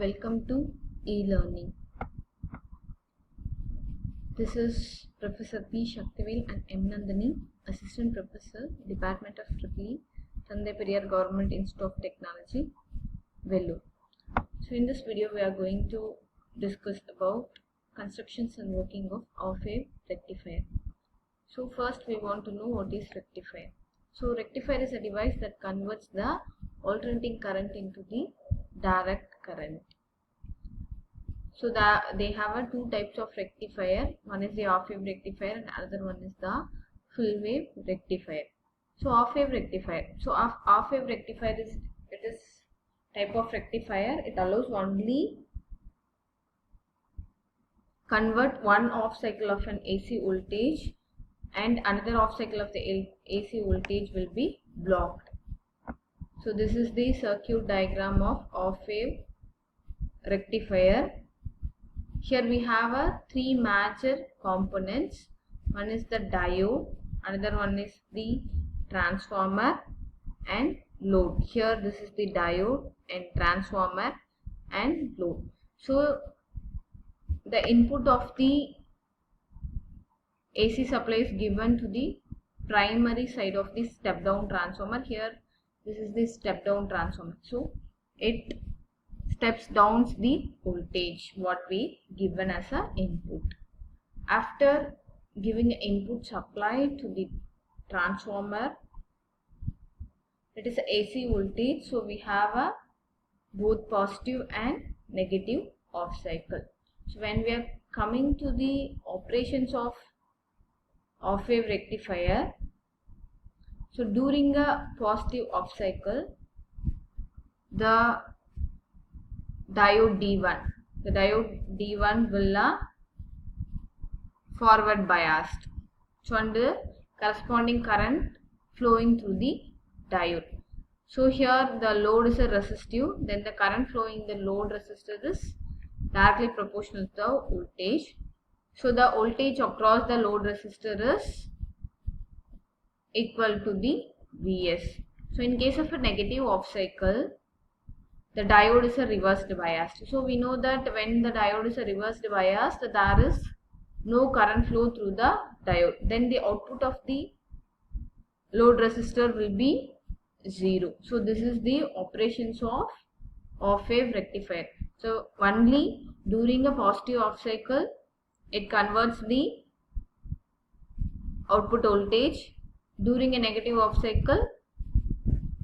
Welcome to e-learning. This is Professor P. Shaktivel and M. Nandini, Assistant Professor, Department of EEE, Thandai Periyar Government Institute of Technology, Vellore. So in this video we are going to discuss about constructions and working of off-wave rectifier. So first we want to know what is rectifier. So rectifier is a device that converts the alternating current into the direct current. So they have two types of rectifier. One is the off-wave rectifier and another one is the full-wave rectifier. So off-wave rectifier. So off-wave rectifier is type of rectifier. It allows only convert one off cycle of an AC voltage and another off cycle of the AC voltage will be blocked. So this is the circuit diagram of off-wave rectifier. Here we have three major components. One is the diode, another one is the transformer and load. Here this is the diode and transformer and load. So the input of the AC supply is given to the primary side of the step down transformer. Here this is the step down transformer. So it steps down the voltage what we given as a input. After giving input supply to the transformer, it is AC voltage. So we have both positive and negative off cycle. So when we are coming to the operations of off-wave rectifier, so during a positive off cycle, the diode D1 will forward biased. So and the corresponding current flowing through the diode. So here the load is a resistive, then the current flowing the load resistor is directly proportional to the voltage. So the voltage across the load resistor is equal to the Vs. So in case of a negative off cycle, the diode is a reversed biased. So we know that when the diode is a reversed biased, there is no current flow through the diode. Then the output of the load resistor will be 0. So this is the operations of off-wave rectifier. So only during a positive off cycle, it converts the output voltage. During a negative off cycle,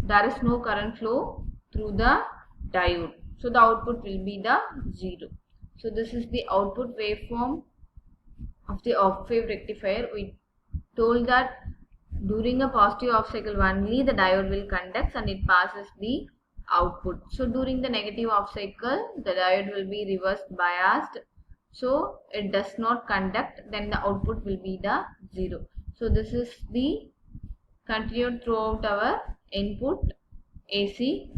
there is no current flow through the diode. So the output will be the 0. So this is the output waveform of the off-wave rectifier. We told that during a positive off cycle only the diode will conduct and it passes the output. So during the negative off cycle, the diode will be reverse biased. So it does not conduct, then the output will be the 0. So this is the continued throughout our input AC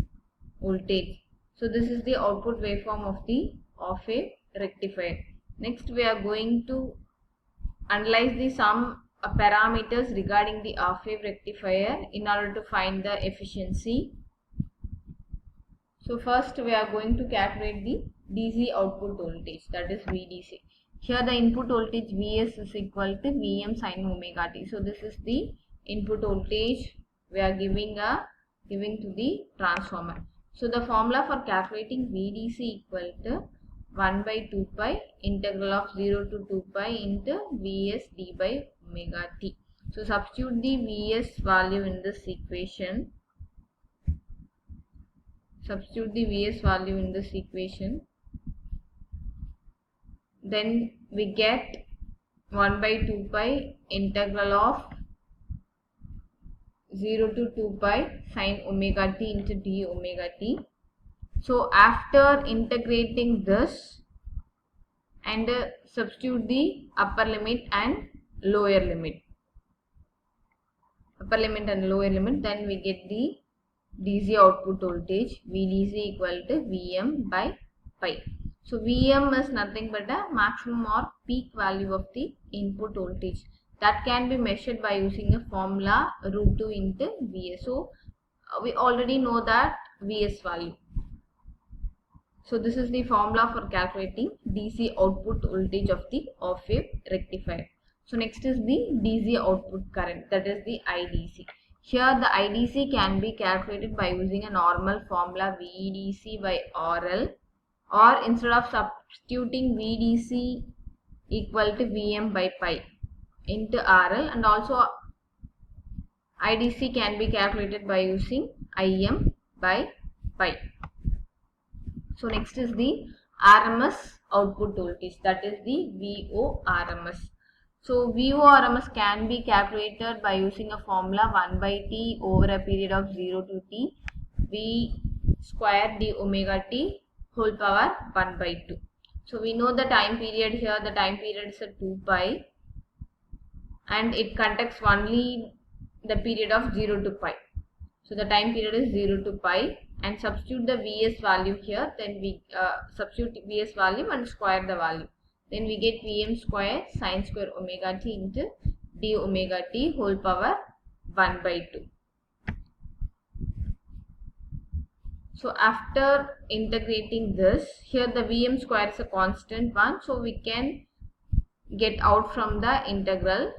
voltage. So this is the output waveform of the off-wave rectifier. Next we are going to analyze the some parameters regarding the off-wave rectifier in order to find the efficiency. So first we are going to calculate the DC output voltage, that is VDC. Here the input voltage Vs is equal to Vm sin omega t. So this is the input voltage we are giving to the transformer. So the formula for calculating VDC equal to 1 by 2 pi integral of 0 to 2 pi into Vs d by omega t. So substitute the Vs value in this equation. Then we get 1 by 2 pi integral of 0 to 2 pi sin omega t into d omega t. So after integrating this and substitute the upper limit and lower limit, then we get the DC output voltage VDC equal to Vm by pi. So Vm is nothing but a maximum or peak value of the input voltage that can be measured by using a formula √2 into Vs. So we already know that Vs value. So this is the formula for calculating DC output voltage of the off-wave rectifier. So next is the DC output current, that is the IDC. Here the IDC can be calculated by using a normal formula VDC by RL, or instead of substituting VDC equal to Vm by pi into RL, and also IDC can be calculated by using Im by pi. So next is the RMS output voltage, that is the VORMS. So VORMS can be calculated by using a formula 1 by T over a period of 0 to T V square d omega T whole power 1 by 2. So we know the time period here, the time period is a 2 pi and it contains only the period of 0 to pi. So the time period is 0 to pi, and substitute the Vs value here, then we substitute Vs value and square the value. Then we get Vm square sine square omega T into d omega T whole power 1 by 2. So after integrating this, here the Vm square is a constant one, so we can get out from the integral.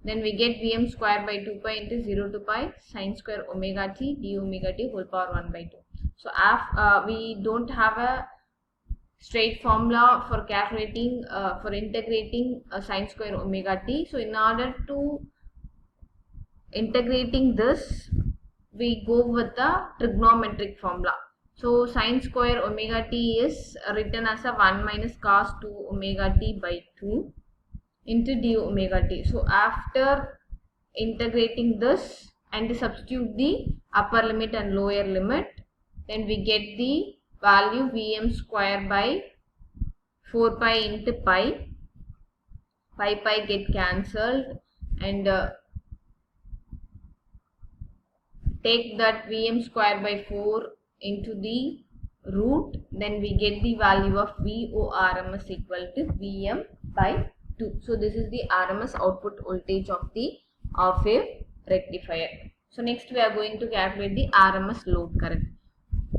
Then we get Vm square by 2 pi into 0 to pi sine square omega T d omega T whole power 1 by 2. So we don't have a straight formula for calculating, for integrating sine square omega T. So in order to integrating this, we go with the trigonometric formula. So sine square omega T is written as a 1 minus cos 2 omega T by 2 into d omega T. So after integrating this and substitute the upper limit and lower limit, then we get the value Vm square by 4 pi into pi. Pi get cancelled, and take that Vm square by 4 into the root, then we get the value of VORMS equal to Vm by 2. So this is the RMS output voltage of the off-wave rectifier. So next we are going to calculate the RMS load current.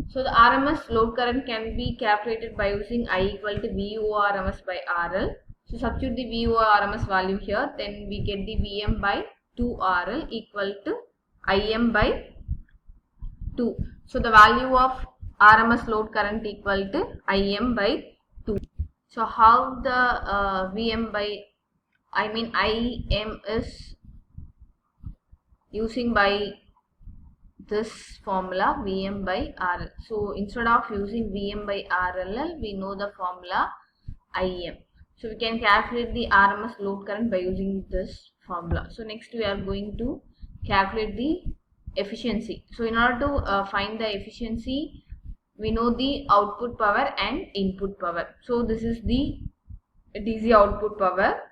So the RMS load current can be calculated by using I equal to VORMS by RL. So substitute the VORMS value here, then we get the Vm by 2 RL equal to Im by 2. So the value of RMS load current equal to Im by 2. So how the Im is using by this formula Vm by RL. So instead of using Vm by RL, we know the formula Im. So we can calculate the RMS load current by using this formula. So next we are going to calculate the efficiency. So in order to find the efficiency, we know the output power and input power. So this is the DC output power.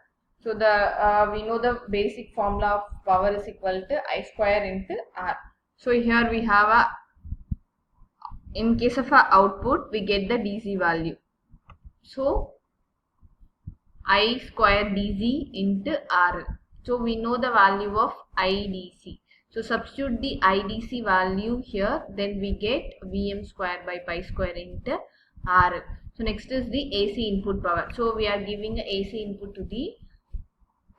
So the we know the basic formula of power is equal to I square into R. So here we have a, in case of a output, we get the DC value. So I square DC into R. So we know the value of IDC. So substitute the IDC value here, then we get Vm square by pi square into RL. So next is the AC input power. So we are giving a AC input to the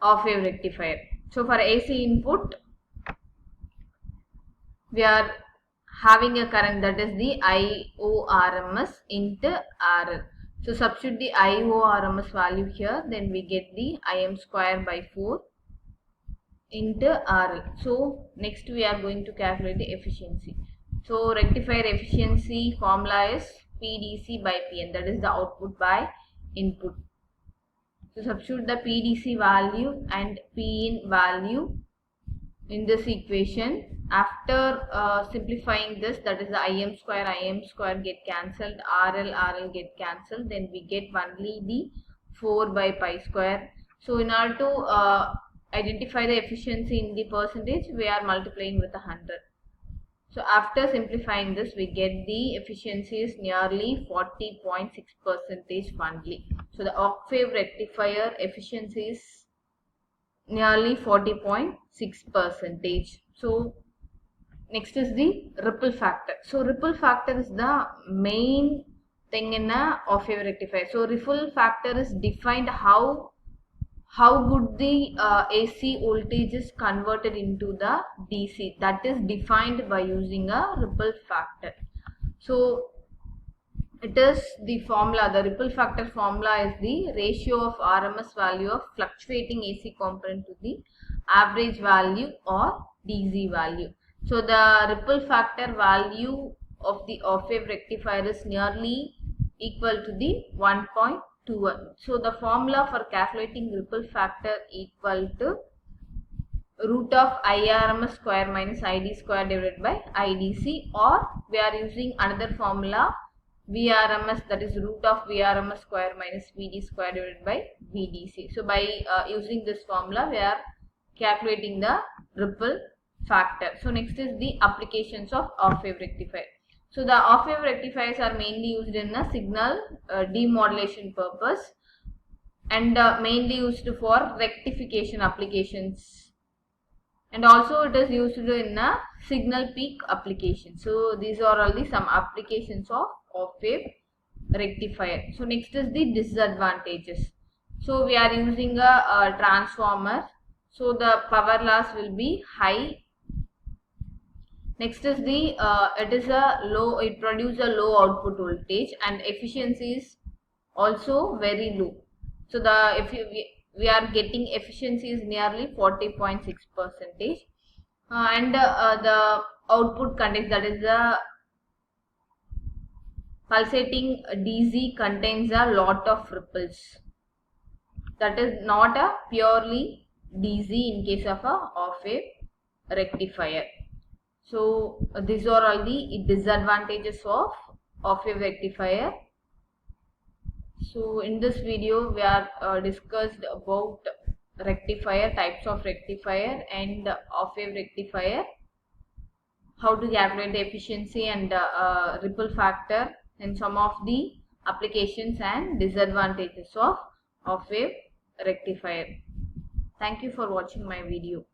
off-wave rectifier. So for AC input, we are having a current, that is the IORMS into RL. So substitute the IORMS value here, then we get the Im square by 4 into RL. So next we are going to calculate the efficiency. So rectifier efficiency formula is PDC by Pn, that is the output by input. So substitute the PDC value and Pin value in this equation. After simplifying this, that is the Im square get cancelled, RL get cancelled, then we get only the 4 by pi square. So in order to identify the efficiency in the percentage, we are multiplying with 100. So after simplifying this, we get the efficiency is nearly 40.6% only. So the off-wave rectifier efficiency is nearly 40.6%. So next is the ripple factor. So ripple factor is the main thing in a off wave rectifier. So ripple factor is defined how good the AC voltage is converted into the DC. That is defined by using a ripple factor. So it is the formula, the ripple factor formula is the ratio of RMS value of fluctuating AC component to the average value or DC value. So the ripple factor value of the off wave rectifier is nearly equal to the 1.21. So the formula for calculating ripple factor equal to root of IRMS square minus ID square divided by IDC, or we are using another formula VRMS, that is root of VRMS square minus VD square divided by VDC. So by using this formula we are calculating the ripple factor. So next is the applications of off wave rectifier. So the off wave rectifiers are mainly used in a signal demodulation purpose and mainly used for rectification applications, and also it is used in a signal peak application. So these are all the some applications of off wave rectifier. So next is the disadvantages. So we are using a transformer, so the power loss will be high. Next is the it produces a low output voltage and efficiency is also very low. So we are getting efficiency is nearly 40.6%, and the output contains, that is the pulsating DC contains a lot of ripples. That is not a purely DC in case of a off wave rectifier. So these are all the disadvantages of off wave rectifier. So in this video we are discussed about rectifier, types of rectifier and off wave rectifier, how to calculate the efficiency and ripple factor, and some of the applications and disadvantages of off wave rectifier. Thank you for watching my video.